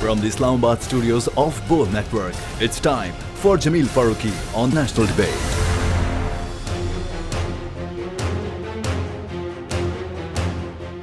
From the Islamabad studios of Bol Network, it's time for Jameel Farooqi on National Debate.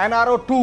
NRO 2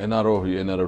NRO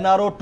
NRO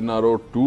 NRO 2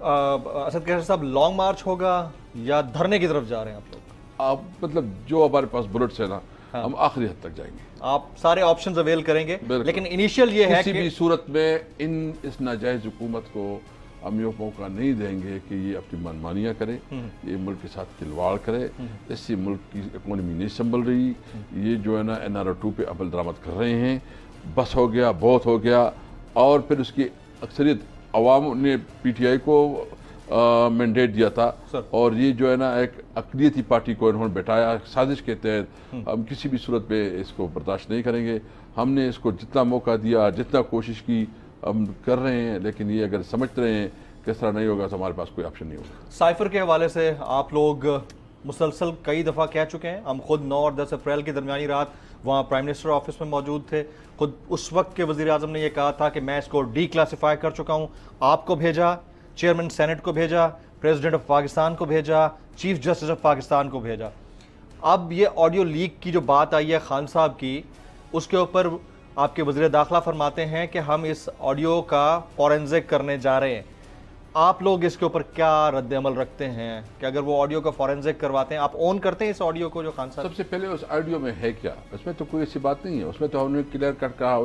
Asad قیصر صاحب long march ہوگا یا دھرنے کی طرف جا رہے ہیں آپ لوگ؟ آپ مطلب جو ہمارے پاس بلٹس ہے نا ہم آخری حد تک جائیں گے. آپ سارے آپشنز اویل کریں گے, بالکل. لیکن انیشیل یہ ہے کسی کہ بھی صورت میں اس ناجائز حکومت کو ہم یہ موقع نہیں دیں گے کہ یہ اپنی منمانیاں کرے, یہ ملک کے ساتھ کھلواڑ کرے. اس سے ملک کی اکانومی نہیں سنبھل رہی. یہ جو ہے نا NRO2 پہ عمل درآمد کر رہے ہیں. بس ہو گیا, بہت ہو گیا. اور پھر اس کی اکثریت عوام نے PTI کو مینڈیٹ دیا تھا, اور یہ جو ہے نا ایک اقلیتی پارٹی کو انہوں نے بٹھایا سازش کے تحت. ہم کسی بھی صورت پہ اس کو برداشت نہیں کریں گے. ہم نے اس کو جتنا موقع دیا, جتنا کوشش کی, ہم کر رہے ہیں, لیکن یہ اگر سمجھ رہے ہیں کہ اس طرح نہیں ہوگا تو ہمارے پاس کوئی آپشن نہیں ہوگا. سائفر کے حوالے سے آپ لوگ مسلسل کئی دفعہ کہہ چکے ہیں, ہم خود 9 اور 10 اپریل کی درمیانی رات وہاں پرائم منسٹر آفس میں موجود تھے. خود اس وقت کے وزیر اعظم نے یہ کہا تھا کہ میں اس کو ڈی کلاسیفائی کر چکا ہوں. آپ کو بھیجا, چیئرمین سینٹ کو بھیجا, پریزیڈنٹ آف پاکستان کو بھیجا, چیف جسٹس آف پاکستان کو بھیجا. اب یہ آڈیو لیک کی جو بات آئی ہے خان صاحب کی, اس کے اوپر آپ کے وزیر داخلہ فرماتے ہیں کہ ہم اس آڈیو کا فورینزک کرنے جا رہے ہیں. آپ لوگ اس کے اوپر کیا رد عمل رکھتے ہیں کہ اگر وہ آڈیو کا فورینزک کرواتے ہیں, آپ اون کرتے ہیں اس آڈیو کو جو خان صاحب؟ سب سے پہلے اس آڈیو میں ہے کیا؟ اس میں تو کوئی ایسی بات نہیں ہے. اس میں تو ہم نے کلیئر کٹ کہا,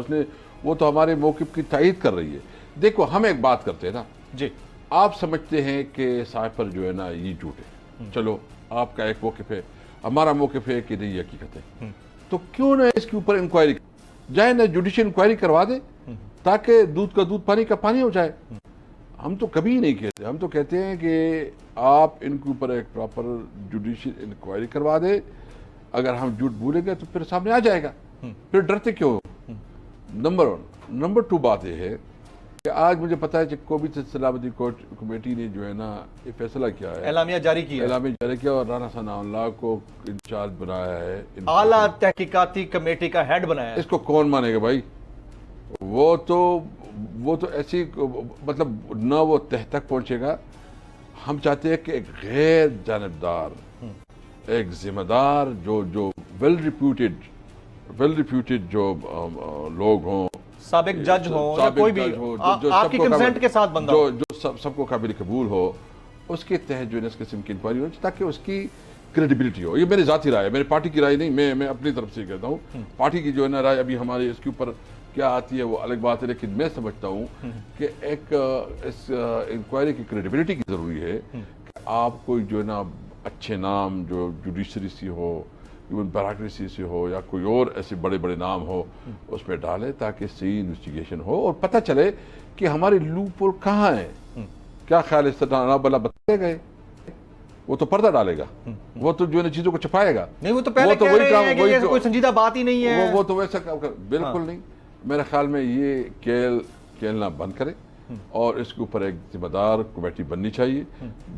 وہ تو ہمارے موقف کی تائید کر رہی ہے. دیکھو ہم ایک بات کرتے ہیں نا جی, آپ سمجھتے ہیں کہ سائفر جو ہے نا یہ جھوٹ ہے. چلو آپ کا ایک موقف ہے, ہمارا موقف ہے کہ نہیں یہ حقیقت ہے. تو کیوں نہ اس کے اوپر انکوائری جائے, نہ جوڈیشل انکوائری کروا دے تاکہ دودھ کا دودھ پانی کا پانی ہو جائے. ہم تو کبھی نہیں کہتے, ہم تو کہتے ہیں کہ آپ ان کے اوپر ایک پراپر جوڈیشل انکوائری کروا دے. اگر ہم جھوٹ بھولیں گے تو پھر سامنے آ جائے گا, پھر ڈرتے کیوں؟ نمبر 1. نمبر 2 بات یہ ہے کہ آج مجھے پتا ہے کہ قومی سلامتی کمیٹی نے جو ہے نا یہ فیصلہ کیا ہے, اعلامیہ جاری کیا, اور رانا ثناء اللہ کو انچارج بنایا ہے, اعلیٰ تحقیقاتی کمیٹی کا ہیڈ بنایا ہے. اس کو کون مانے گا بھائی؟ وہ تو ایسی مطلب نہ وہ تہ تک پہنچے گا. ہم چاہتے ہیں کہ ایک غیر جانبدار, ایک ذمہ دار, جو ویل ریپیوٹیڈ جو لوگ ہوں, سابق جج ہوں یا کوئی بھی آپ کی کنسنٹ کے ساتھ بندہ ہو, جو سب کو قابل قبول ہو, اس کے تحت جو ہے اس قسم کی انکوائری ہو تاکہ اس کی کریڈیبلٹی ہو. یہ میری ذاتی رائے ہے, میری پارٹی کی رائے نہیں, میں اپنی طرف سے کہتا ہوں. پارٹی کی جو ہے نا رائے ابھی ہمارے اس کے اوپر کیا آتی ہے وہ الگ بات ہے, لیکن میں سمجھتا ہوں کہ ایک اس انکوائری کی کریڈیبلٹی کی ضروری ہے کہ آپ کو جو ہے نا اچھے نام جو جوڈیشری سے ہو, ایون بیوروکریسی سے ہو, یا کوئی اور ایسے بڑے بڑے نام ہو, اس میں ڈالے تاکہ صحیح انویسٹیگیشن ہو اور پتہ چلے کہ ہمارے لوپ ہول کہاں ہیں. کیا خیال ہے, اس طرح بلا بتائے گئے, وہ تو پردہ ڈالے گا, وہ تو جو ہے نا چیزوں کو چھپائے گا. نہیں, وہ تو پہلے کہہ رہے ہیں کہ یہ کوئی سنجیدہ بات ہی نہیں ہے. وہ تو ویسا بالکل نہیں. میرے خیال میں یہ کھیلنا بند کرے اور اس کے اوپر ایک ذمہ دار کمیٹی بننی چاہیے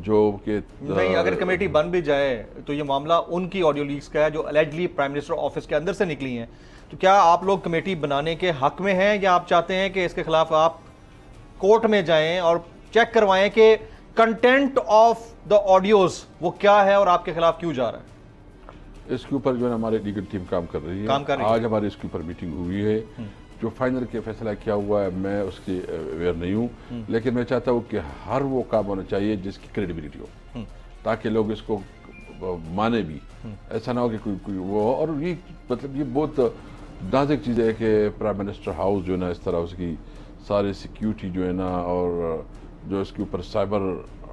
جو کہ نہیں. اگر کمیٹی بن بھی جائے تو یہ معاملہ ان کی آڈیو لیکس کا ہے جو الیجلی پرائم منسٹر آفس کے اندر سے نکلی ہیں. تو کیا آپ لوگ کمیٹی بنانے کے حق میں ہیں, یا آپ چاہتے ہیں کہ اس کے خلاف آپ کورٹ میں جائیں اور چیک کروائیں کہ کنٹینٹ آف دا آڈیوز وہ کیا ہے اور آپ کے خلاف کیوں جا رہا ہے؟ اس کے اوپر جو ہے ہماری لیگل ٹیم کام کر رہی ہے. آج ہماری اس کے اوپر میٹنگ ہوئی ہے. جو فائنل کے فیصلہ کیا ہوا ہے میں اس کی اویئر نہیں ہوں, لیکن میں چاہتا ہوں کہ ہر وہ کام ہونا چاہیے جس کی کریڈیبلٹی ہو تاکہ لوگ اس کو مانے بھی. ایسا نہ ہو کہ کوئی وہ ہو. اور یہ مطلب یہ بہت نازک چیز ہے کہ پرائم منسٹر ہاؤس جو ہے نا اس طرح اس کی ساری سیکیورٹی جو ہے نا, اور جو اس کے اوپر سائبر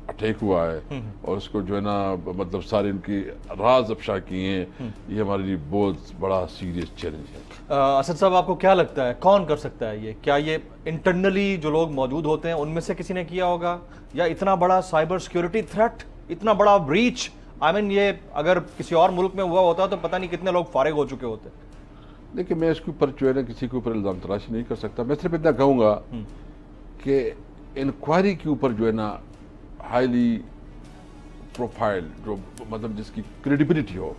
اٹیک ہوا ہے اور اس کو جو ہے نا مطلب سارے ان کی راز افشا کیے ہیں, یہ ہمارے لیے بہت بڑا سیریس چیلنج ہے. اسد صاحب آپ کو کیا لگتا ہے کون کر سکتا ہے یہ؟ کیا یہ انٹرنلی جو لوگ موجود ہوتے ہیں ان میں سے کسی نے کیا ہوگا, یا اتنا بڑا سائبر سیکیورٹی تھریٹ, اتنا بڑا بریچ, یہ اگر کسی اور ملک میں ہوا ہوتا تو پتہ نہیں کتنے لوگ فارغ ہو چکے ہوتے. دیکھیں میں اس کے اوپر جو ہے نا کسی کے اوپر الزام تراشی نہیں کر سکتا. میں صرف اتنا کہوں گا کہ انکوائری کے اوپر جو ہے نا ہائیلی پروفائل, جو مطلب جس کی کریڈیبلٹی ہو,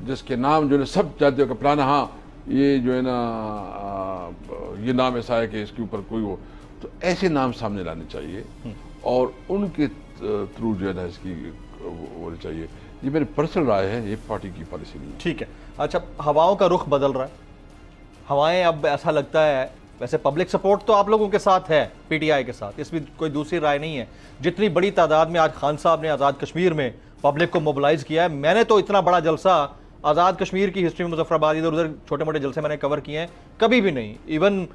جس کے نام جو ہے سب چاہتے ہو کہ پلانا ہاں یہ جو ہے نا یہ نام ایسا ہے کہ اس کے اوپر کوئی ہو, تو ایسے نام سامنے لانے چاہیے اور ان کے تھرو جو ہے نا اس کی ہونی چاہیے. یہ میری پرسنل رائے ہے, یہ پارٹی کی پالیسی نہیں ہے. ٹھیک ہے. اچھا, ہواؤں کا رخ بدل رہا ہے. ہوائیں اب ایسا لگتا ہے ویسے پبلک سپورٹ تو آپ لوگوں کے ساتھ ہے پی ٹی آئی کے ساتھ, اس میں کوئی دوسری رائے نہیں ہے. جتنی بڑی تعداد میں آج خان صاحب نے آزاد کشمیر میں پبلک کو موبلائز کیا ہے, میں نے تو اتنا بڑا جلسہ آزاد کشمیر کی ہسٹری میں مظفر آباد ادھر ادھر چھوٹے موٹے جلسے میں نے کور کیے ہیں کبھی بھی نہیں. ایون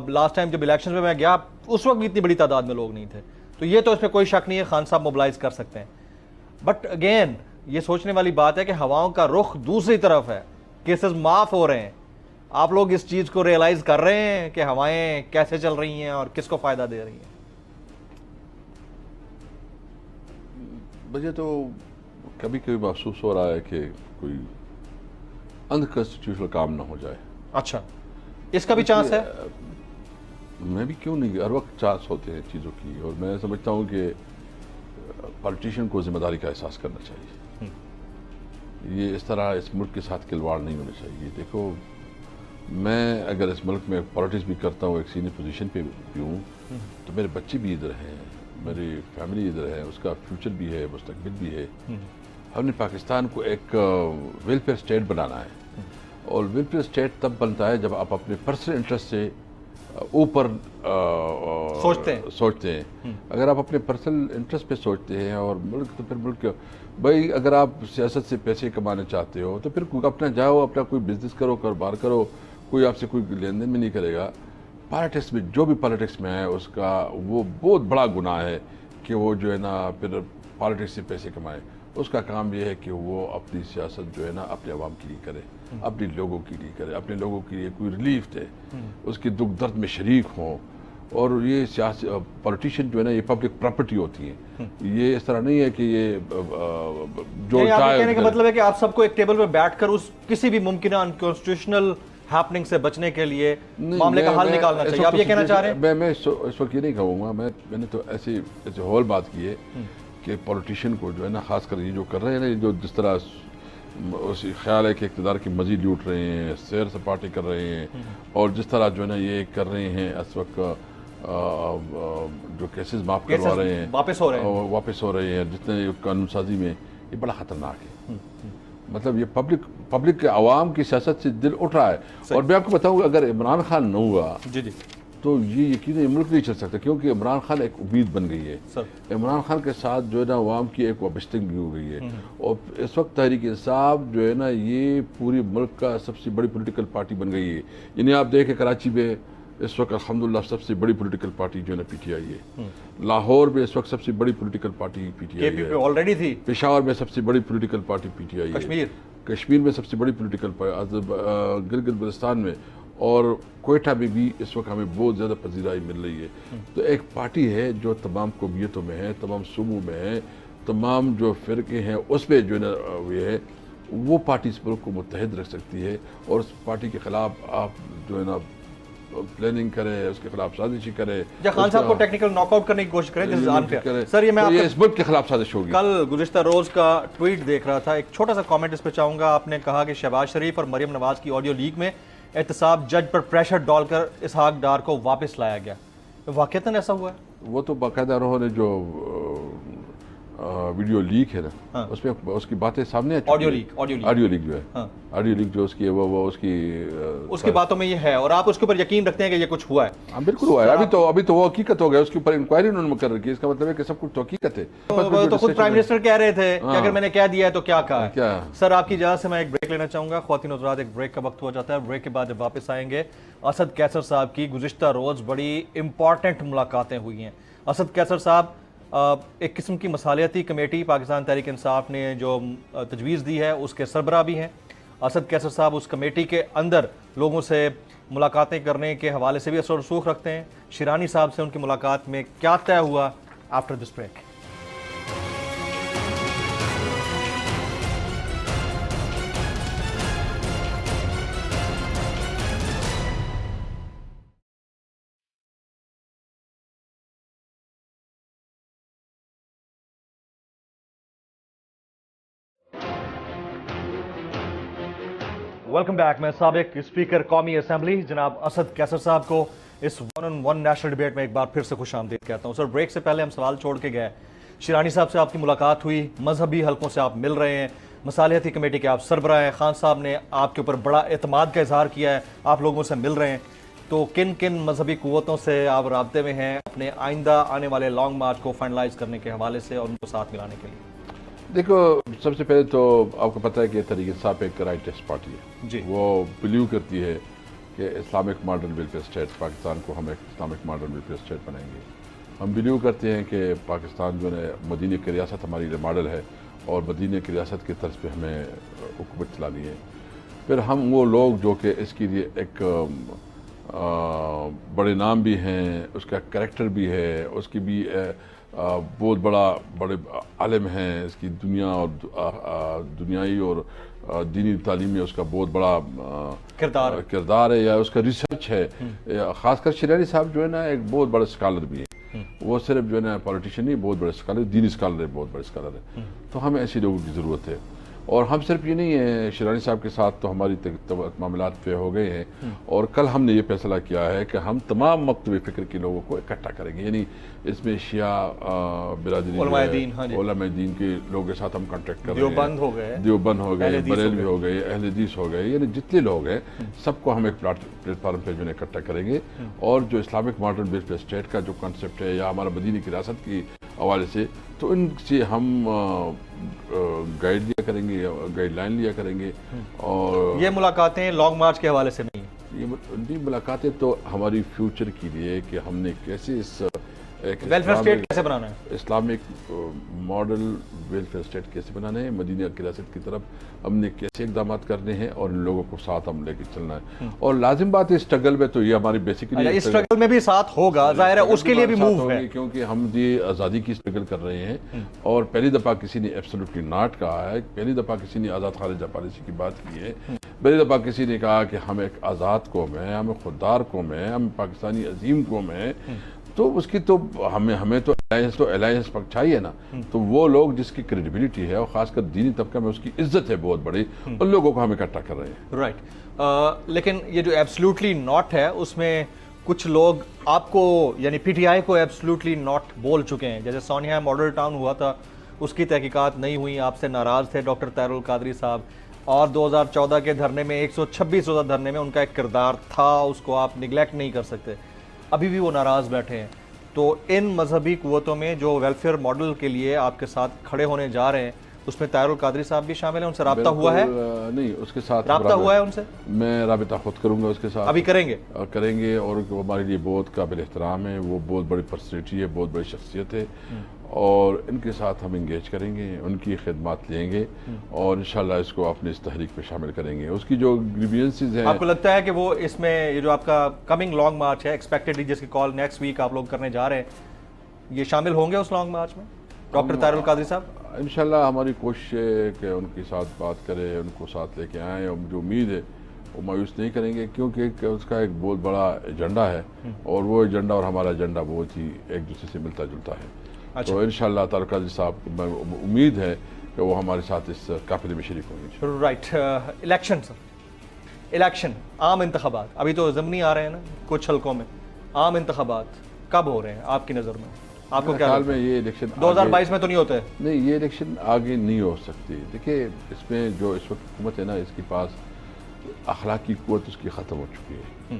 لاسٹ ٹائم جب الیکشن میں گیا اس وقت بھی اتنی بڑی تعداد میں لوگ نہیں تھے. تو یہ تو اس میں کوئی شک نہیں ہے, خان صاحب موبلائز کر سکتے ہیں. بٹ اگین یہ سوچنے والی بات ہے کہ ہواؤں کا رخ دوسری طرف ہے, کیسز معاف ہو رہے ہیں. آپ لوگ اس چیز کو ریئلائز کر رہے ہیں کہ ہوائیں کیسے چل رہی ہیں اور کس کو فائدہ دے رہی ہیں؟ مجھے تو کبھی کبھی محسوس ہو رہا ہے کہ کوئی انکانسٹیٹیوشنل کام نہ ہو جائے. اچھا, اس کا بھی چانس ہے؟ میں بھی کیوں نہیں, ہر وقت چانس ہوتے ہیں چیزوں کی, اور میں سمجھتا ہوں کہ پالیٹیشین کو ذمہ داری کا احساس کرنا چاہیے. یہ اس طرح اس ملک کے ساتھ کھلواڑ نہیں ہونا چاہیے. دیکھو, میں اگر اس ملک میں پالیٹکس بھی کرتا ہوں, ایک سینئر پوزیشن پہ بھی ہوں, تو میرے بچے بھی ادھر ہیں, میری فیملی ادھر ہے, اس کا فیوچر بھی ہے, مستقبل بھی ہے. ہم نے پاکستان کو ایک ویلفیئر اسٹیٹ بنانا ہے, اور ویلفیئر اسٹیٹ تب بنتا ہے جب آپ اپنے پرسنل انٹرسٹ سے اوپر سوچتے ہیں. اگر آپ اپنے پرسنل انٹرسٹ پہ سوچتے ہیں اور ملک, تو پھر ملک, بھائی اگر آپ سیاست سے پیسے کمانا چاہتے ہو تو پھر اپنا جاؤ, اپنا کوئی بزنس کرو, کاروبار کرو, کوئی آپ سے کوئی لین دین میں نہیں کرے گا. پالیٹکس میں جو بھی پالیٹکس میں ہے اس کا وہ بہت بڑا گناہ ہے کہ وہ جو ہے نا پھر پالیٹکس سے پیسے کمائے. اس کا کام یہ ہے کہ وہ اپنی سیاست جو ہے نا اپنے عوام کے لیے کرے, اپنے لوگوں کے لیے کرے, اپنے لوگوں کے لیے کوئی ریلیف دے, اس کی دکھ درد میں شریک ہوں. اور یہ سیاسی پولیٹیشین جو ہے نا یہ پبلک پراپرٹی ہوتی ہیں. یہ اس طرح نہیں ہے کہ یہ جو چاہے, کہنے کا مطلب ہے کہ آپ سب کو ایک ٹیبل پہ بیٹھ کر اس کسی بھی ممکنہ انکانسٹیٹیوشنل ہیپننگ سے بچنے کے لیے معاملے کا حل نکالنا چاہیے. آپ یہ کہنا چاہ رہے ہیں؟ میں اس وقت یہ نہیں کہوں گا, میں نے تو ایسے ہول بات کی ہے کہ پولیٹیشین کو جو ہے نا, خاص کر یہ جو کر رہے ہیں نا, جو جس طرح اس خیال ہے کہ اقتدار کی مزید لوٹ رہے ہیں, سیر سپاٹی کر رہے ہیں, اور جس طرح جو ہے نا یہ کر رہے ہیں اس وقت جو کیسز معاف کروا رہے ہیں, واپس ہو رہے ہیں, جتنے قانون سازی میں, یہ بڑا خطرناک ہے. مطلب یہ پبلک کے عوام کی سیاست سے دل اٹھ رہا ہے. اور میں آپ کو بتاؤں کہ اگر عمران خان نہ ہوا تو یہ یقیناً ملک نہیں چل سکتا, کیونکہ عمران خان ایک امید بن گئی ہے. عمران خان کے ساتھ جو ہے نا عوام کی ایک وابستگی بھی ہو گئی ہے. اور اس وقت تحریک انصاف جو ہے نا یہ پوری ملک کا سب سے بڑی پولیٹیکل پارٹی بن گئی ہے. یعنی آپ دیکھیں کراچی میں اس وقت الحمدللہ سب سے بڑی پولیٹیکل پارٹی جو ہے نا پی ٹی آئی ہے. لاہور میں اس وقت سب سے بڑی political party P T I ہے. آلریڈی تھی. پشاور میں سب سے بڑی political party P T I ہے. کشمیر میں سب سے بڑی پولیٹیکل پارٹی, گلگت بلتستان میں اور کوئٹہ میں بھی اس وقت ہمیں بہت زیادہ پذیرائی مل رہی ہے. تو ایک پارٹی ہے جو تمام قومیتوں میں ہے, تمام صوبوں میں ہے, تمام جو فرقے ہیں اس پہ جو ہے نا یہ ہے, وہ پارٹی اس ملک کو متحد رکھ سکتی ہے. اور اس پارٹی کے خلاف آپ جو ہے نا پلاننگ کرے, اس کے خلاف سازشی کرے, خان صاحب کو ٹیکنیکل ناک آؤٹ کرنے کی کوشش کرے. سر یہ میں اس ملک کے خلاف سازش ہوگی. کل گزشتہ روز کا ٹویٹ دیکھ رہا تھا, ایک چھوٹا سا کامنٹ اس پہ چاہوں گا. آپ نے کہا کہ شہباز شریف اور مریم نواز کی آڈیو لیک میں احتساب جج پر پریشر ڈال کر اسحاق ڈار کو واپس لایا گیا. واقعتاً ایسا ہوا ہے؟ وہ تو باقاعدہ انہوں نے جو ویڈیو لیک ہے نا, اس میں اس کی باتیں سامنے آڈیو لیک جو ہے, آڈیو لیک جو اس کی وہ اس کی باتوں میں یہ ہے, اور آپ اس کے اوپر یقین رکھتے ہیں کہ یہ کچھ ہوا ہے؟ ہاں بالکل ہوا ہے. ابھی تو وہ حقیقت ہو گیا, اس کے اوپر انکوائری انہوں نے مقرر کی. اس کا مطلب ہے کہ سب کچھ تو حقیقت ہے. تو خود پرائم منسٹر کہہ رہے تھے کہ اگر میں نے کہہ دیا ہے تو کیا کہا ہے. سر آپ کی اجازت سے میں ایک بریک لینا چاہوں گا. خواتین و حضرات, ایک بریک کا وقت ہو جاتا ہے. بریک کے بعد جب واپس آئیں گے, اسد کیسر صاحب کی گزشتہ روز بڑی امپورٹنٹ ملاقاتیں ہوئی ہیں. اسد کیسر صاحب ایک قسم کی مصالحتی کمیٹی پاکستان تحریک انصاف نے جو تجویز دی ہے اس کے سربراہ بھی ہیں. اسد کیسر صاحب اس کمیٹی کے اندر لوگوں سے ملاقاتیں کرنے کے حوالے سے بھی اثر و رسوخ رکھتے ہیں. شیرانی صاحب سے ان کی ملاقات میں کیا طے ہوا, after this break. Welcome back. میں سابق اسپیکر قومی اسمبلی جناب اسد کیسر صاحب کو اس 1-on-1 نیشنل ڈیبیٹ میں ایک بار پھر سے خوش آمدید کہتا ہوں. سر بریک سے پہلے ہم سوال چھوڑ کے گئے, شیرانی صاحب سے آپ کی ملاقات ہوئی, مذہبی حلقوں سے آپ مل رہے ہیں, مصالحتی کمیٹی کے آپ سربراہ ہیں, خان صاحب نے آپ کے اوپر بڑا اعتماد کا اظہار کیا ہے, آپ لوگوں سے مل رہے ہیں. تو کن کن مذہبی قوتوں سے آپ رابطے میں ہیں اپنے آئندہ آنے والے لانگ مارچ کو فائنلائز کرنے کے حوالے سے اور ان کو ساتھ ملانے کے لیے؟ دیکھو، سب سے پہلے تو آپ کو پتہ ہے کہ تحریک انصاف ایک رائٹسٹ پارٹی ہے جی، وہ بلیو کرتی ہے کہ Islamic modern welfare state Pakistan کو ہم ایک اسلامک ماڈرن ویلفیئر اسٹیٹ بنائیں گے. ہم بلیو کرتے ہیں کہ پاکستان جو ہے مدینہ کی ریاست ہماری لیے ماڈل ہے اور مدینہ کی ریاست کی طرز پہ ہمیں حکومت چلانی ہے. پھر ہم وہ لوگ جو کہ اس کے لیے ایک بڑے نام بھی ہیں، اس کا کریکٹر بھی ہے، اس کی بھی بہت بڑے عالم ہیں، اس کی دنیا اور دنیائی اور دینی تعلیم میں اس کا بہت بڑا کردار ہے یا اس کا ریسرچ ہے. خاص کر شریانی صاحب جو ہے نا ایک بہت بڑے اسکالر بھی ہیں. وہ صرف جو ہے نا پولیٹیشین نہیں، بہت بڑے اسکالر، دینی اسکالر ہے، بہت بڑے اسکالر ہے. تو ہمیں ایسی لوگوں کی ضرورت ہے. اور ہم صرف یہ نہیں ہے، شیرانی صاحب کے ساتھ تو ہماری معاملات طے ہو گئے ہیں اور کل ہم نے یہ فیصلہ کیا ہے کہ ہم تمام مکتب فکر کے لوگوں کو اکٹھا کریں گے. یعنی اس میں شیعہ برادری، علماء دین کے لوگوں کے ساتھ ہم کانٹیکٹ کر رہے ہیں. دیوبند ہو گئے، بریلوی ہو گئے، اہل حدیث ہو گئے، یعنی جتنے لوگ ہیں سب کو ہم ایک پلیٹ فارم پہ جو ہے اکٹھا کریں گے. اور جو اسلامک ماڈرن ویلفیئر اسٹیٹ کا جو کانسیپٹ ہے یا ہمارا مدینہ کی ریاست کی حوالے سے، تو ان سے ہم گائیڈ لیا کریں گے، گائیڈ لائن لیا کریں گے. اور یہ ملاقاتیں لانگ مارچ کے حوالے سے نہیں ہیں، یہ ملاقاتیں تو ہماری فیوچر کے لیے کہ ہم نے کیسے اس ویلفیئر اسٹیٹ کیسے بنانا ہے، اسلامک ماڈل ویلفیئر اسٹیٹ کیسے بنانا ہے، مدینہ کی ریاست کی طرف ہم نے کیسے اقدامات کرنے ہیں اور ان لوگوں کو ساتھ ہم لے کے چلنا ہے. اور لازم بات ہے اسٹرگل میں تو یہ ہماری بیسیکلی اس اسٹرگل میں بھی ساتھ ہوگا، ظاہر ہے اس کے لیے بھی موو ہے، کیونکہ ہم یہ آزادی کی اسٹرگل کر رہے ہیں. اور پہلی دفعہ کسی نے ایبسولوٹلی ناٹ کہا ہے، پہلی دفعہ کسی نے آزاد خارجہ پالیسی کی بات کی ہے، پہلی دفعہ کسی نے کہا کہ ہم ایک آزاد قوم ہیں، ہم خوددار قوم ہیں، ہم پاکستانی عظیم قوم ہیں. تو اس کی تو ہمیں تو الائنس پر چاہیے نا. تو وہ لوگ جس کی کریڈیبلٹی ہے اور خاص کر دینی طبقہ میں اس کی عزت ہے بہت بڑی، ان لوگوں کو ہم اکٹھا کر رہے ہیں. رائٹ. لیکن یہ جو ایبسلوٹلی ناٹ ہے اس میں کچھ لوگ آپ کو یعنی پی ٹی آئی کو ایبسلوٹلی ناٹ بول چکے ہیں. جیسے سونیا ماڈل ٹاؤن ہوا تھا، اس کی تحقیقات نہیں ہوئی، آپ سے ناراض تھے ڈاکٹر طاہر القادری صاحب. اور 2014 کے دھرنے میں 126 روزہ دھرنے میں ان کا ایک کردار تھا، اس کو آپ نگلیکٹ نہیں کر سکتے. ابھی بھی وہ ناراض بیٹھے ہیں. تو ان مذہبی قوتوں میں جو ویلفیئر ماڈل کے لیے آپ کے ساتھ کھڑے ہونے جا رہے ہیں اس میں طاہر القادری صاحب بھی شامل ہیں، ان سے رابطہ ہوا ہے؟ نہیں، اس کے ساتھ رابطہ ہوا ہے ان سے؟ میں رابطہ خود کروں گا اس کے ساتھ. ابھی کریں گے؟ اور وہ ہمارے لیے بہت قابل احترام ہے، وہ بہت بڑی پرسنالٹی ہے، بہت بڑی شخصیت ہے. اور ان کے ساتھ ہم انگیج کریں گے، ان کی خدمات لیں گے اور انشاءاللہ اس کو اپنی اس تحریک پہ شامل کریں گے. اس کی جو گریوینسز ہیں، آپ کو لگتا ہے کہ وہ اس میں یہ جو آپ کا کمنگ لانگ مارچ ہے ایکسپیکٹڈلی جس کی کال نیکسٹ ویک آپ لوگ کرنے جا رہے ہیں، یہ شامل ہوں گے اس لانگ مارچ میں ڈاکٹر طاہر القادری صاحب؟ انشاءاللہ ہماری کوشش ہے کہ ان کے ساتھ بات کریں، ان کو ساتھ لے کے آئیں. اور جو امید ہے وہ مایوس نہیں کریں گے، کیونکہ اس کا ایک بہت بڑا ایجنڈا ہے اور وہ ایجنڈا اور ہمارا ایجنڈا بہت ہی ایک دوسرے سے ملتا جلتا ہے. تو انشاءاللہ طاہر القادری صاحب کو امید ہے کہ وہ ہمارے ساتھ اس قافلے میں شریک ہوں گے. رائٹ. الیکشن، عام انتخابات ابھی تو ضمنی آ رہے ہیں نا کچھ حلقوں میں. عام انتخابات کب ہو رہے ہیں آپ کی نظر میں؟ آپ کو کیا خیال میں یہ الیکشن 2022 میں تو نہیں ہوتے؟ نہیں، یہ الیکشن آگے نہیں ہو سکتی. دیکھیے اس میں جو اس وقت حکومت ہے نا، اس کے پاس اخلاقی قوت اس کی ختم ہو چکی ہے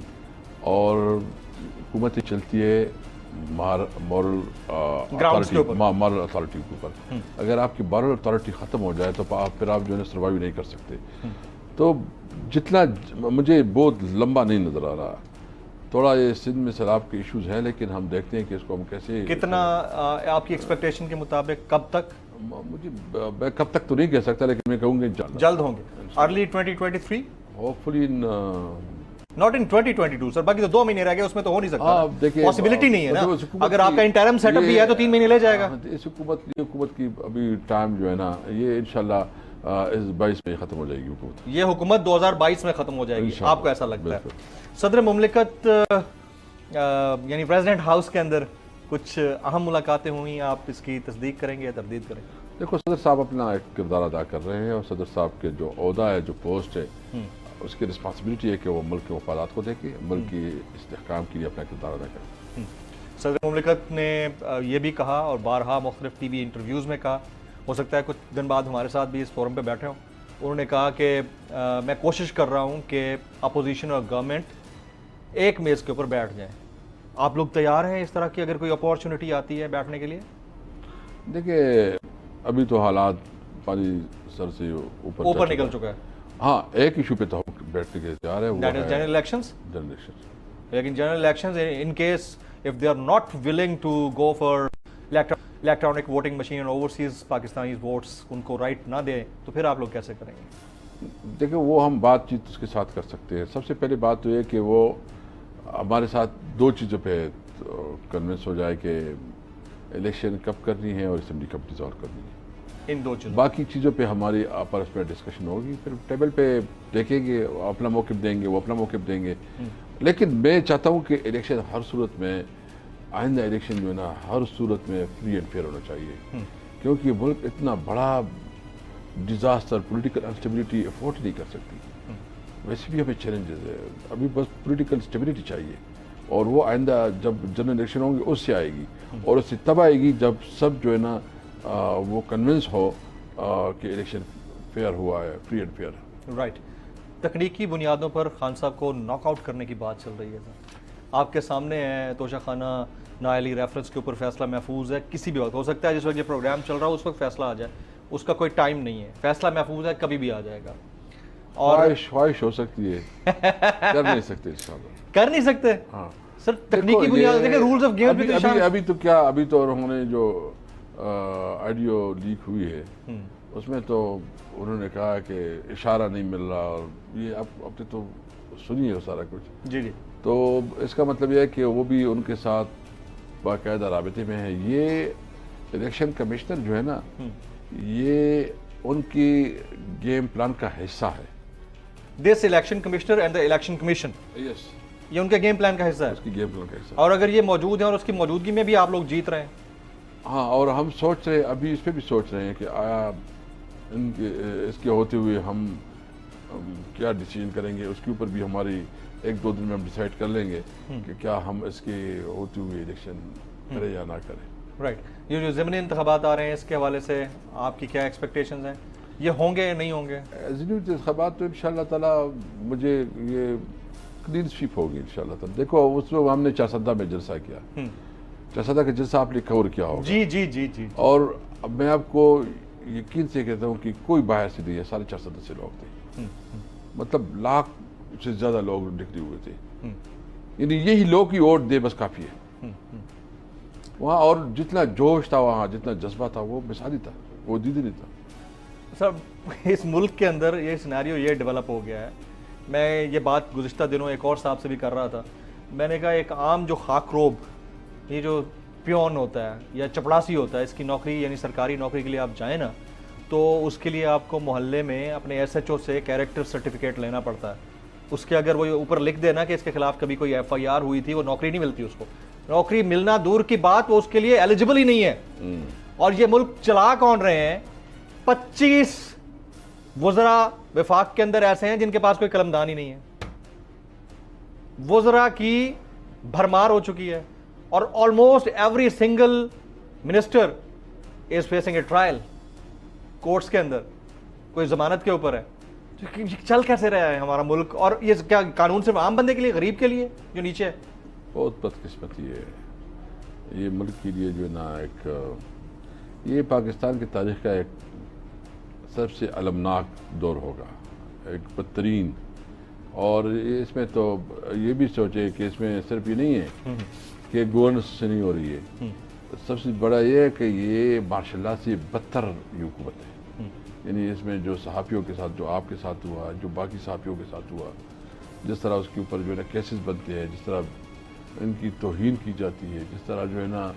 اور حکومت چلتی ہے مورل اتھارٹی کے اوپر. اگر آپ کی مورل اتھارٹی ختم ہو جائے تو پھر آپ جو ہے سروائیو نہیں کر سکتے. تو جتنا مجھے بہت لمبا نہیں نظر آ رہا. تھوڑا یہ سندھ میں سیلاب کے ایشوز ہیں، لیکن ہم دیکھتے ہیں کہ اس کو ہم کیسے، کتنا آپ کی ایکسپیکٹیشن کے مطابق کب تک؟ میں کب تک تو نہیں کہہ سکتا، لیکن میں کہوں گے جلد ہوں گے. Early 2023 hope fully. Not in 2022 سر، باقی تو 2 مہینے رہ گئے، اس میں تو ہو نہیں سکتا، پاسبلٹی نہیں ہے نا. اگر آپ کا انٹرم سیٹ اپ بھی ہے تو 3 مہینے لے جائے گا. اس حکومت کی ابھی ٹائم جو ہے نا، یہ انشاءاللہ اس 22 میں ختم ہو جائے گی حکومت. یہ حکومت 2022 میں ختم ہو جائے گی، آپ کو ایسا لگتا ہے؟ صدر مملکت یعنی پریزیڈنٹ ہاؤس کے اندر کچھ اہم ملاقاتیں ہوئی، آپ اس کی تصدیق کریں گے یا تردید کریں گے؟ دیکھو، صدر صاحب اپنا ایک کردار ادا کر رہے ہیں اور صدر صاحب کے جو عہدہ ہے، جو پوسٹ ہے، اس کی رسپانسبلٹی ہے کہ وہ ملک کے مفادات کو دیکھیں، ملک کی استحکام کے لیے اپنا کردار ادا کریں. صدر مملکت نے یہ بھی کہا اور بارہا مختلف ٹی وی انٹرویوز میں کہا، ہو سکتا ہے کچھ دن بعد ہمارے ساتھ بھی اس فورم پہ بیٹھے ہوں، انہوں نے کہا کہ میں کوشش کر رہا ہوں کہ اپوزیشن اور گورنمنٹ ایک میز کے اوپر بیٹھ جائیں. آپ لوگ تیار ہیں اس طرح کی اگر کوئی اپارچونٹی آتی ہے بیٹھنے کے لیے؟ دیکھیے ابھی تو حالات پانی سر سے اوپر نکل چکا ہے. ہاں ایک ایشو پہ تو بیٹھنے کے تیار ہے, وہ دیٹ از جنرل الیکشنز. لیکن general elections in case of they are not willing to go for electronic voting machine اور اوورسیز پاکستانی ووٹس ان کو رائٹ نہ دیں تو پھر آپ لوگ کیسے کریں گے؟ دیکھیں وہ ہم بات چیت اس کے ساتھ کر سکتے ہیں. سب سے پہلے بات تو یہ کہ وہ ہمارے ساتھ دو چیزوں پہ کنونس ہو جائے کہ الیکشن کب کرنی ہے اور اسمبلی کب ڈیزالو کرنی ہے. ان دو چیزوں باقی چیزوں پہ ہماری آپس میں ڈسکشن ہوگی, پھر ٹیبل پہ دیکھیں گے, اپنا موقف دیں گے, وہ اپنا موقف دیں گے. لیکن میں چاہتا ہوں کہ الیکشن ہر صورت میں, آئندہ الیکشن جو ہے نا ہر صورت میں فری اینڈ فیئر ہونا چاہیے, کیونکہ ملک اتنا بڑا ڈیزاسٹر پولیٹیکل انسٹیبلٹی افورڈ نہیں کر سکتی. ویسے بھی ہمیں چیلنجز ہے, ابھی بس پولیٹیکل اسٹیبلٹی چاہیے, اور وہ آئندہ جب جنرل الیکشن ہوں گے اس سے آئے گی, اور اس سے تب آئے گی جب سب جو ہے نا وہ کنونس ہو کہ الیکشن فیئر ہوا ہے, فری اینڈ فیئر. رائٹ. تکنیکی بنیادوں پر خان صاحب کو ناک آؤٹ کرنے کی بات چل رہی ہے سر. آپ کے سامنے ہے توشہ خانہ نااہلی ریفرنس کے اوپر فیصلہ محفوظ ہے, کسی بھی وقت ہو سکتا ہے, جس وقت یہ پروگرام چل رہا ہو اس وقت فیصلہ آ جائے, اس کا کوئی ٹائم نہیں ہے, فیصلہ محفوظ ہے, کبھی بھی آ جائے گا. اور خواہش ہو سکتی ہے, کر نہیں سکتے انشاءاللہ. کر نہیں سکتے. ہاں سر تکنیکی بنیاد دیکھیں رولز آف گیم پہ ابھی تو انہوں نے جو آڈیو لیک ہوئی ہے اس میں تو انہوں نے کہا کہ اشارہ نہیں مل رہا, اور یہ اب نے تو سنی ہے سارا کچھ. جی جی. تو اس کا مطلب یہ ہے کہ وہ بھی ان کے ساتھ باقاعدہ رابطے میں ہے. یہ الیکشن کمشنر جو ہے نا یہ ان کی گیم پلان کا حصہ ہے. This election commissioner and the election commission, yes, یہ ان کے گیم پلان کا حصہ ہے, اس کی گیم پلان کا حصہ. اور اگر یہ موجود ہیں اور اس کی موجودگی میں بھی آپ لوگ جیت رہے ہیں. ہاں, اور ہم سوچ رہے ہیں, ابھی اس پہ بھی سوچ رہے ہیں کہ آیا اس کے ہوتے ہوئے ہم کیا ڈیسیژن کریں گے. اس کے اوپر بھی ہماری ایک دو دن میں ہم ڈیسائیڈ کر لیں گے کہ کیا ہم اس کے ہوتے ہوئے الیکشن کریں یا نہ کریں. رائٹ. یہ جو ضمنی انتخابات آ رہے ہیں اس کے حوالے سے آپ کی کیا ایکسپیکٹیشنز ہیں, یہ ہوں گے یا نہیں ہوں گے؟ ضمنی انتخابات تو انشاءاللہ تعالیٰ مجھے یہ کلین سویپ ہوگی انشاءاللہ تعالیٰ. دیکھو اس میں ہم نے چارسدہ میں جلسہ کیا, چارسدہ کا جلسہ آپ نے کور کیا ہوگا. جی جی جی جی. اور اب میں آپ کو یقین سے کہتا ہوں کہ کوئی باہر سے نہیں ہے, 450 سے لوگ تھے, مطلب لاکھ سے زیادہ لوگ ڈگری ہوئے تھے. یعنی یہی لوگ کی ووٹ دے بس کافی ہے وہاں, اور جتنا جوش تھا وہاں, جتنا جذبہ تھا وہ مثالی تھا, وہ دیدی نہیں تھا. سر اس ملک کے اندر یہ سیناریو یہ ڈیولپ ہو گیا ہے. میں یہ بات گزشتہ دنوں ایک اور صاحب سے بھی کر رہا تھا. میں نے کہا ایک عام جو خاکروب, یہ جو پیون ہوتا ہے یا چپڑاسی ہوتا ہے, اس کی نوکری یعنی سرکاری نوکری کے لیے آپ جائیں نا تو اس کے لیے آپ کو محلے میں اپنے ایس ایچ او سے کیریکٹر سرٹیفکیٹ لینا پڑتا ہے. اس کے اگر وہ اوپر لکھ دینا کہ اس کے خلاف کبھی کوئی ایف آئی آر ہوئی تھی, وہ نوکری نہیں ملتی اس کو. نوکری ملنا دور کی بات, وہ اس کے لیے ایلیجبل ہی نہیں ہے. اور یہ ملک چلا کون رہے ہیں؟ 25 وزراء وفاق کے اندر ایسے ہیں جن کے پاس کوئی قلمدان ہی نہیں ہے. وزراء کی بھرمار ہو چکی ہے, اور almost every single minister is facing a trial courts کے اندر, کوئی ضمانت کے اوپر ہے. چل کیسے رہا ہے ہمارا ملک؟ اور یہ کیا قانون صرف عام بندے کے لیے, غریب کے لیے جو نیچے ہے؟ بہت بدقسمتی ہے یہ ملک کے لیے جو ہے نا. ایک یہ پاکستان کی تاریخ کا ایک سب سے المناک دور ہوگا, ایک بدترین. اور اس میں تو یہ بھی سوچے کہ اس میں صرف یہ نہیں ہے کہ گورننس سے نہیں ہو رہی ہے, سب سے بڑا یہ ہے کہ یہ ماشاء اللہ سے بدتر یہ حکومت ہے. یعنی اس میں جو صحافیوں کے ساتھ, جو آپ کے ساتھ ہوا, جو باقی صحافیوں کے ساتھ ہوا, جس طرح اس کے اوپر جو ہے نا کیسز بنتے ہیں, جس طرح ان کی توہین کی جاتی ہے, جس طرح جو ہے نا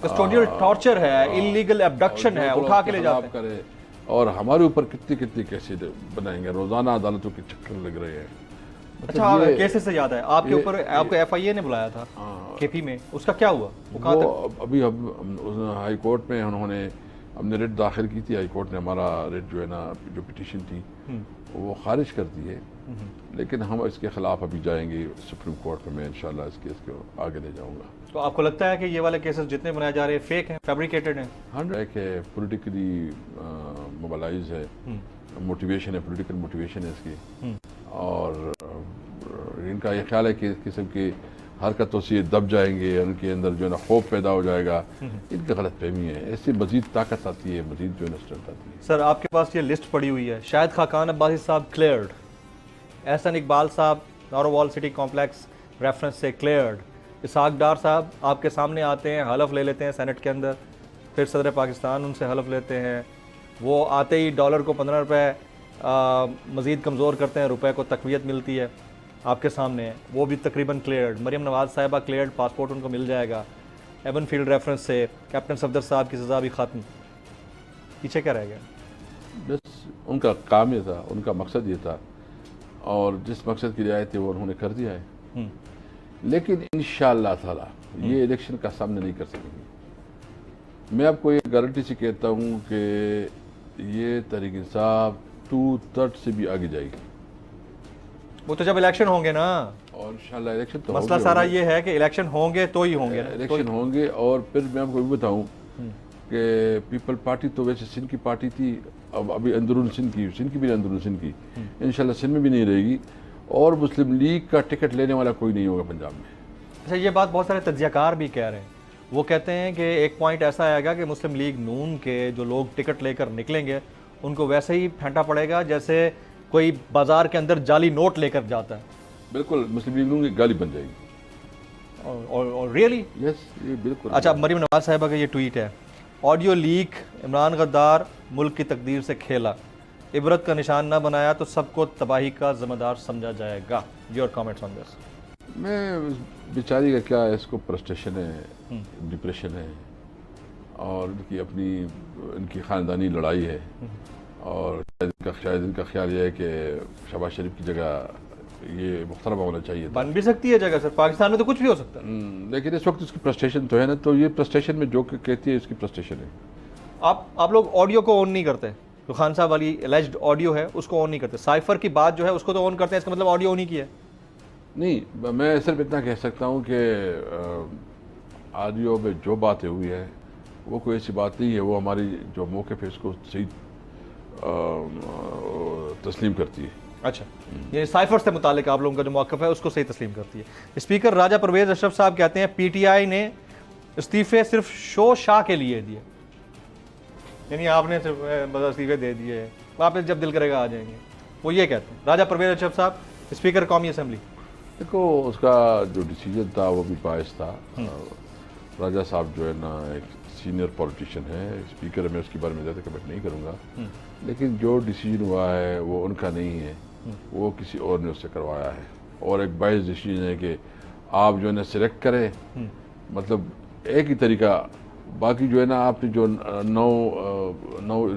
کسٹوڈیل ٹارچر ہے, انلیگل ابڈکشن ہے, اٹھا کے لے جاتے ہیں. اور ہمارے اوپر کتنے کیسز بنائیں گے, روزانہ عدالتوں کے چکر لگ رہے ہیں. اچھا, کیسز سے یاد ہے آپ کے اوپر, آپ کو ایف آئی اے نے بلایا تھا کے پی میں, اس کا کیا ہوا؟ وہ ابھی ہائی کورٹ میں انہوں نے, ہم نے ریٹ داخل کی تھی, ہائی کورٹ نے ہمارا ریٹ جو ہے نا جو پٹیشن تھی وہ خارج کر دی ہے. لیکن ہم اس کے خلاف ابھی جائیں گے سپریم کورٹ میں, انشاءاللہ اس کیس کو آگے لے جاؤں گا. تو آپ کو لگتا ہے کہ یہ والے کیسز جتنے بنائے جا رہے ہیں فیک ہیں, فیبریکیٹڈ ہیں؟ 100 ہے, پولیٹیکلی موبلائز ہے, موٹیویشن ہے, پولیٹیکل موٹیویشن ہے اس کی. اور ان کا یہ خیال ہے کہ اس قسم کی حرکتوں سے یہ دب جائیں گے، ان کے اندر جو ہے نا خوف پیدا ہو جائے گا. ان کی غلط فہمی ہے، اس سے مزید طاقت آتی ہے، مزید جو ہے نا اسٹرینتھ آتی ہے. سر آپ کے پاس یہ لسٹ پڑی ہوئی ہے. شاہد خاقان عباسی صاحب کلیئرڈ، احسن اقبال صاحب نارووال سٹی کمپلیکس ریفرنس سے کلیئرڈ، اسحاق ڈار صاحب آپ کے سامنے آتے ہیں، حلف لے لیتے ہیں سینٹ کے اندر، پھر صدر پاکستان ان سے حلف لیتے ہیں، وہ آتے ہی ڈالر کو 15 روپے مزید کمزور کرتے ہیں، روپے کو تقویت ملتی ہے، آپ کے سامنے ہے، وہ بھی تقریباً کلیئرڈ. مریم نواز صاحبہ کلیئرڈ، پاسپورٹ ان کو مل جائے گا. ایون فیلڈ ریفرنس سے کیپٹن صفدر صاحب کی سزا بھی ختم. پیچھے کیا رہ گیا؟ بس ان کا کام یہ تھا، ان کا مقصد یہ تھا، اور جس مقصد کی رعایت تھی وہ انہوں نے کر دیا ہے. لیکن انشاءاللہ تعالی یہ الیکشن کا سامنا نہیں کر سکیں گے. میں آپ کو یہ گارنٹی سے کہتا ہوں کہ یہ تحریک انصاف 2/3 سے بھی آگے جائے گی. وہ تو جب الیکشن ہوں گے نا، اور انشاءاللہ الیکشن تو مسئلہ سارا یہ ہے کہ الیکشن ہوں گے تو ہی ہوں گے. الیکشن ہوں گے. اور پھر میں آپ کو بھی بتاؤں کہ پیپل پارٹی تو ویسے سندھ کی پارٹی تھی، اب ابھی اندرون سندھ کی بھی اندرون سندھ کی انشاءاللہ سندھ میں بھی نہیں رہے گی، اور مسلم لیگ کا ٹکٹ لینے والا کوئی نہیں ہوگا پنجاب میں. اچھا، یہ بات بہت سارے تجزیہ کار بھی کہہ رہے ہیں. وہ کہتے ہیں کہ ایک پوائنٹ ایسا آئے گا کہ مسلم لیگ نون کے جو لوگ ٹکٹ لے کر نکلیں گے ان کو ویسے ہی پھینٹا پڑے گا جیسے کوئی بازار کے اندر جعلی نوٹ لے کر جاتا ہے. بالکل مسلم لیگ نون کی گالی بن جائے گی. اور ریئلی یس، یہ بالکل. اچھا، مریم نواز صاحبہ کا یہ ٹویٹ ہے، آڈیو لیک عمران غدار ملک کی تقدیر سے کھیلا، عبرت کا نشان نہ بنایا تو سب کو تباہی کا ذمہ دار سمجھا جائے گا. یور کامنٹس آن دس؟ میں بیچاری کا کیا ہے، اس کو فرسٹریشن ہے، ڈپریشن ہے، اور ان کی خاندانی لڑائی ہے، اور شاید ان کا خیال یہ ہے کہ شہباز شریف کی جگہ یہ محترمہ ہونا چاہیے تھا. بن بھی سکتی ہے جگہ سر، پاکستان میں تو کچھ بھی ہو سکتا ہے. لیکن اس وقت اس کی فرسٹریشن تو ہے نا، تو یہ فرسٹریشن میں جو کہتی ہے اس کی فرسٹریشن ہے. آپ لوگ آڈیو کو آن نہیں کرتے، جو خان صاحب والی الیجڈ آڈیو ہے اس کو آن نہیں کرتے. سائفر کی بات جو ہے اس کو تو آن کرتے ہیں، اس کا مطلب آڈیو آن ہی کیا ہے. نہیں، میں صرف اتنا کہہ سکتا ہوں کہ آڈیو میں جو باتیں ہوئی ہے وہ کوئی ایسی بات نہیں ہے، وہ ہماری جو موقف ہے اس کو صحیح تسلیم کرتی ہے. اچھا، یہ سائفر سے متعلق آپ لوگوں کا جو موقف ہے اس کو صحیح تسلیم کرتی ہے. اسپیکر راجہ پرویز اشرف صاحب کہتے ہیں پی ٹی آئی نے استعفے صرف شو شاہ کے لیے دیے، یعنی آپ نے صرف استعفے دے دیے، واپس جب دل کرے گا آ جائیں گے. وہ یہ کہتے ہیں راجہ پرویز اشرف صاحب، اسپیکر قومی اسمبلی. دیکھو، اس کا جو ڈیسیجن تھا وہ بھی باعث تھا. راجہ صاحب جو ہے نا ایک سینئر پولیٹیشین ہے، اسپیکر میں اس کے بارے میں زیادہ کمنٹ نہیں کروں گا، لیکن جو ڈیسیجن ہوا ہے وہ ان کا نہیں ہے، وہ کسی اور نے اس سے کروایا ہے. اور ایک باعث ڈیسیجن ہے کہ آپ جو ہے نا سلیکٹ کریں، مطلب ایک ہی طریقہ، باقی جو ہے نا آپ نے جو نو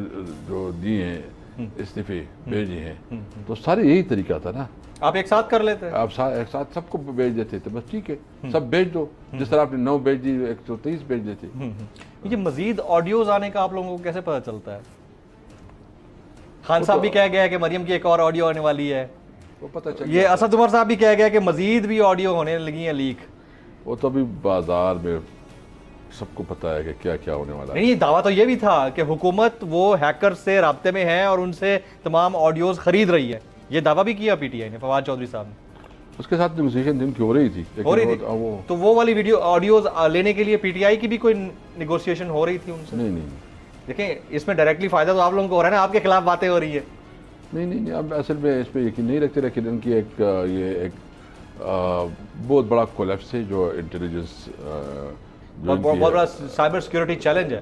جو دیے ہیں استعفے بھیجے ہیں تو سارے یہی طریقہ تھا نا. آپ ایک ساتھ کر لیتے ہیں، آپ ایک ساتھ سب کو بھیج دیتے تھے، بس ٹھیک ہے سب بھیج دو، جس طرح آپ نے 9 بھیج دی 123 بھیج دیتے. یہ مزید آڈیوز آنے کا آپ لوگوں کو کیسے پتہ چلتا ہے؟ خان صاحب بھی کہہ گیا ہے کہ مریم کی ایک اور آڈیو آنے والی ہے، وہ پتہ چل یہ اسد عمر صاحب بھی کہہ گیا کہ مزید بھی آڈیو ہونے لگی ہیں لیک. وہ تو ابھی بازار میں سب کو پتہ ہے کہ کیا کیا ہونے والا ہے. نہیں، دعویٰ تو یہ بھی تھا کہ حکومت وہ ہیکر سے رابطے میں ہے اور ان سے تمام آڈیوز خرید رہی ہے. یہ دعویٰ بھی کیا پی ٹی آئی نے، فواد چودھری صاحب نے. اس کے ساتھ نیگوسیشن جن کی ہو رہی تھی، تو وہ والی ویڈیو آڈیوز لینے کے لیے پی ٹی آئی کی بھی کوئی نیگوسیشن ہو رہی تھی ان سے؟ نہیں. دیکھیں، اس میں ڈائریکٹلی فائدہ تو آپ لوگوں کو ہو رہا ہے نا، آپ کے خلاف باتیں ہو رہی ہے. نہیں، اب اصل میں اس پہ یقین نہیں رکھتے، لیکن ان کی ایک بہت بڑا کولیپس ہے جو انٹیلیجنس، بہت بڑا سائبر سیکورٹی چیلنج ہے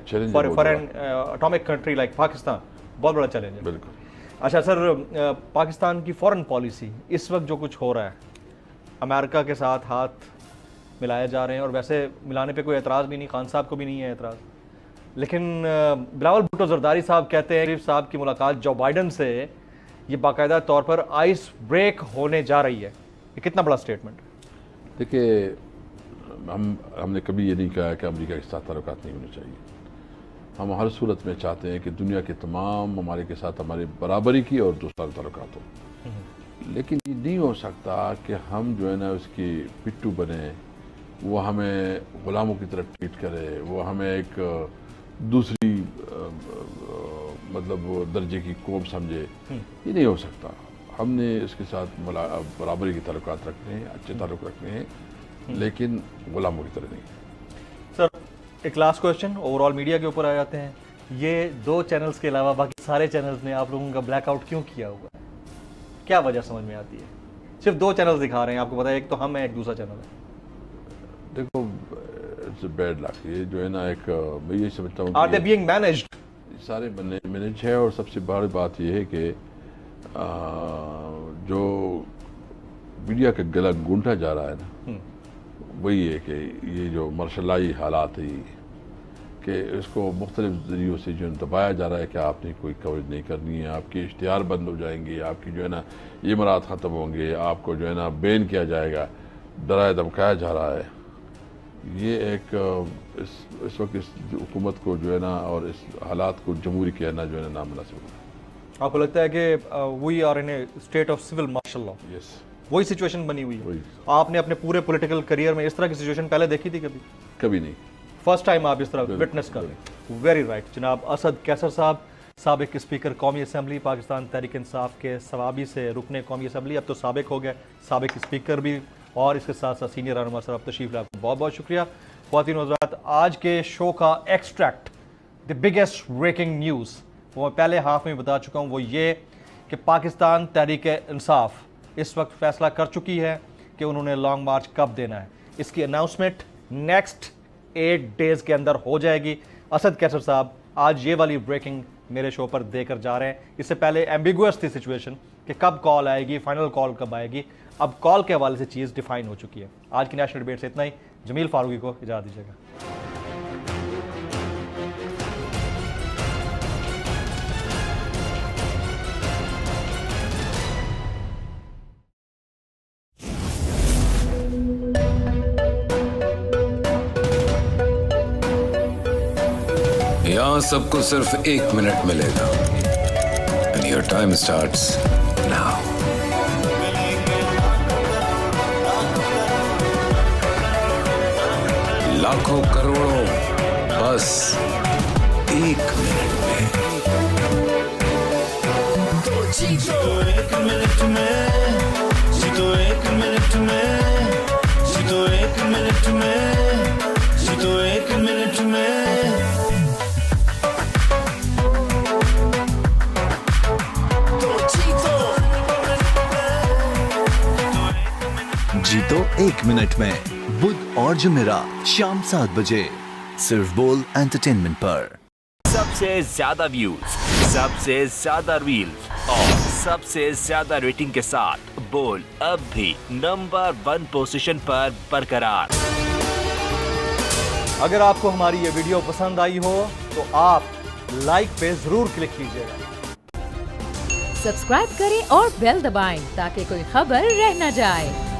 for an atomic country like Pakistan, بہت بڑا چیلنج ہے. بالکل. اچھا سر، پاکستان کی فورن پالیسی اس وقت جو کچھ ہو رہا ہے، امریکہ کے ساتھ ہاتھ ملائے جا رہے ہیں، اور ویسے ملانے پہ کوئی اعتراض بھی نہیں، خان صاحب کو بھی نہیں ہے اعتراض، لیکن بلاول بھٹو زرداری صاحب کہتے ہیں شریف صاحب کی ملاقات جو بائیڈن سے یہ باقاعدہ طور پر آئس بریک ہونے جا رہی ہے. یہ کتنا بڑا سٹیٹمنٹ ہے؟ دیکھیے، ہم نے کبھی یہ نہیں کہا کہ امریکہ کے ساتھ تعلقات نہیں ہونے چاہیے. ہم ہر صورت میں چاہتے ہیں کہ دنیا کے تمام ممالک کے ساتھ ہماری برابری کی اور دوستانہ تعلقات ہوں، لیکن یہ نہیں ہو سکتا کہ ہم جو ہے نا اس کی پٹو بنے، وہ ہمیں غلاموں کی طرح ٹریٹ کرے، وہ ہمیں ایک دوسری مطلب درجے کی قوم سمجھے. یہ نہیں ہو سکتا. ہم نے اس کے ساتھ برابری کے تعلقات رکھنے ہیں، اچھے تعلق رکھنے ہیں، لیکن غلاموں کی طرح نہیں۔ سر ایک last question, over all media کے اوپر آ جاتے ہیں، یہ 2 چینلز کے علاوہ باقی سارے چینلز نے آپ لوگوں کا بلیک آؤٹ کیوں کیا ہوا ہے؟ کیا وجہ سمجھ میں آتی ہے؟ صرف 2 چینلز دکھا رہے ہیں، آپ کو پتا ہے ایک تو ہم ہیں، ایک دوسرا چینل ہے۔ دیکھو اٹس اے بیڈ لک، یہ جو ہے نا ایک میں یہ سمجھتا ہوں آر دے بینگ مینجڈ؟ سارے مینج ہے، اور سب سے بڑی بات یہ ہے کہ جو میڈیا کا گلا گونٹا جا رہا ہے نا، وہی ہے کہ یہ جو مارشلائی حالات ہے کہ اس کو مختلف ذریعوں سے جو دبایا جا رہا ہے کہ آپ نے کوئی کوریج نہیں کرنی ہے، آپ کے اشتہار بند ہو جائیں گے، آپ کی جو ہے نا یہ مراد ختم ہوں گے، آپ کو جو ہے نا بین کیا جائے گا، ڈرایا دھمکایا جا رہا ہے۔ یہ ایک اس وقت اس حکومت کو جو ہے نا اور اس حالات کو جمہوری کہنا جو ہے نا نامناسب ہے۔ آپ کو لگتا ہے کہ we are in a state of civil martial law? Yes, وہی سچویشن بنی ہوئی ہے؟ وہی۔ آپ نے اپنے پورے پولیٹیکل کریئر میں اس طرح کی سچویشن پہلے دیکھی تھی کبھی؟ کبھی نہیں، فرسٹ ٹائم آپ اس طرح وٹنس کر رہے ہیں۔ ویری رائٹ جناب اسد کیسر صاحب، سابق اسپیکر قومی اسمبلی پاکستان تحریک انصاف کے ثوابی سے رکن قومی اسمبلی، اب تو سابق ہو گئے، سابق اسپیکر بھی، اور اس کے ساتھ ساتھ سینئر رہنما صاحب تشریف لائے، آپ کو بہت بہت شکریہ۔ خواتین و حضرات، آج کے شو کا extract, the biggest breaking news, وہ میں پہلے ہاف میں بتا چکا ہوں، وہ یہ کہ پاکستان تحریک انصاف اس وقت فیصلہ کر چکی ہے کہ انہوں نے لانگ مارچ کب دینا ہے۔ اس کی اناؤنسمنٹ نیکسٹ 8 ڈیز کے اندر ہو جائے گی۔ اسد کیسر صاحب آج یہ والی بریکنگ میرے شو پر دے کر جا رہے ہیں۔ اس سے پہلے ایمبیگوس تھی سچویشن کہ کب کال آئے گی، فائنل کال کب آئے گی، اب کال کے حوالے سے چیز ڈیفائن ہو چکی ہے۔ آج کی نیشنل ڈیبیٹ سے اتنا ہی، جمیل فاروقی کو اجازت دیجیے گا۔ یہاں سب کو صرف 1 منٹ ملے گا and your time starts now. لاکھوں کروڑوں بس 1 منٹ میں۔ جیتو 1 منٹ میں، جیتو 1 منٹ میں، جیتو 1 منٹ میں، جیتو 1 منٹ میں۔ جیتو 1 منٹ میں، بدھ اور جمعرات شام 7 بجے صرف بول انٹرٹینمنٹ پر۔ سب سے زیادہ ویوز، سب سے زیادہ ریلز اور سب سے زیادہ ریٹنگ کے ساتھ بول اب بھی نمبر 1 پوزیشن پر برقرار۔ اگر آپ کو ہماری یہ ویڈیو پسند آئی ہو تو آپ لائک پہ ضرور کلک کیجیے گا، سبسکرائب کریں اور بیل دبائیں تاکہ کوئی خبر رہ نہ جائے۔